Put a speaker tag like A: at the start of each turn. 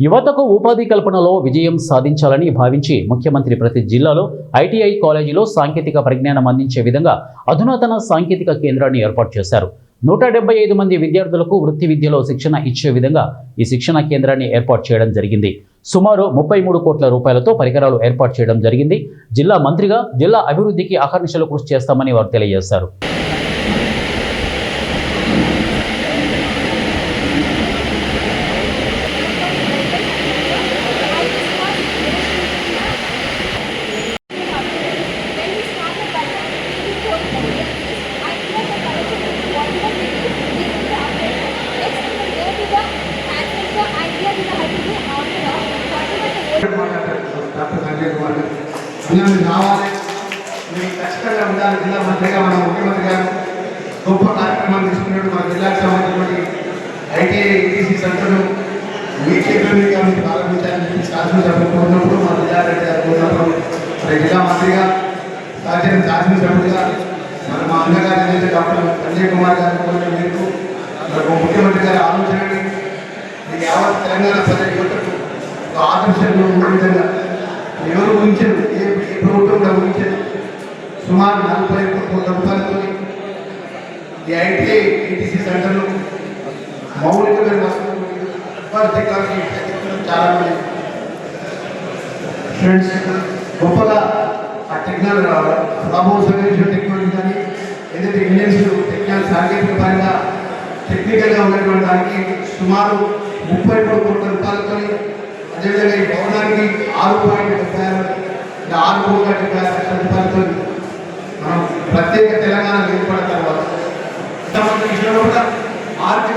A: యువతకు ఉపాధి కల్పనలో విజయం సాధించాలని భావించి ముఖ్యమంత్రి ప్రతి జిల్లాలో ఐటీఐ కాలేజీలో సాంకేతిక పరిజ్ఞానం అందించే విధంగా అధునాతన సాంకేతిక కేంద్రాన్ని ఏర్పాటు చేశారు. 175 మంది విద్యార్థులకు వృత్తి విద్యలో శిక్షణ ఇచ్చే విధంగా ఈ శిక్షణ కేంద్రాన్ని ఏర్పాటు చేయడం జరిగింది. సుమారు 33 కోట్ల రూపాయలతో పరికరాలు ఏర్పాటు చేయడం జరిగింది. జిల్లా మంత్రిగా జిల్లా అభివృద్ధికి అహర్నిశలు కృషి చేస్తామని వారు తెలియజేశారు.
B: డాక్టర్ సంజయ్ కుమార్ గారు రావాలి, మీకు ఖచ్చితంగా ఉండాలి. జిల్లా మంత్రిగా మన ముఖ్యమంత్రి గారు గొప్ప కార్యక్రమాలు తీసుకున్నట్టు మన జిల్లాకు సంబంధించినటువంటి ఐటీఐ ఈటీసీ సెంటర్ను మీ చేతుల మీదుగా మీకు ప్రారంభించాలని చెప్పి శాసనసభ్యులు కోరినప్పుడు మన జిల్లారెడ్డి గారు కోరినప్పుడు మరి జిల్లా మంత్రిగా శాసనసభ్యుడిగా మరి మా అన్నగారు ఏదైతే డాక్టర్ సంజయ్ కుమార్ గారు కోరిన మీకు మరి ముఖ్యమంత్రి గారి ఆలోచనని మీకు యావత్ తెలంగాణ ప్రజల యువతకు ఆదర్శంలో ఉండే విధంగా ఎవరు ఊహించారు, ఏ ప్రభుత్వం కూడా ఊహించారు. సుమారు 40 కోట్ల రూపాయలతో ఈ ఐటీఐ ఈటీసీ సెంటర్లు మౌలికమైన వస్తువులు టెక్నాలజీ చాలా మంది ఫ్రెండ్స్ గొప్పగా ఆ టెక్నాలజీ రావాలి. బాబు సంబంధించిన టెక్నాలజీ కానీ ఏదైతే ఇండియన్స్ టెక్నాలజీ సాంకేతిక పరంగా టెక్నికల్గా ఉన్నటువంటి దానికి సుమారు 33 కోట్ల రూపాయలతో అదేవిధంగా ఈ భవనానికి 6.76 కోట్ల రూపాయలతో మనం ప్రత్యేక తెలంగాణ ఏర్పడిన తర్వాత ఆర్థిక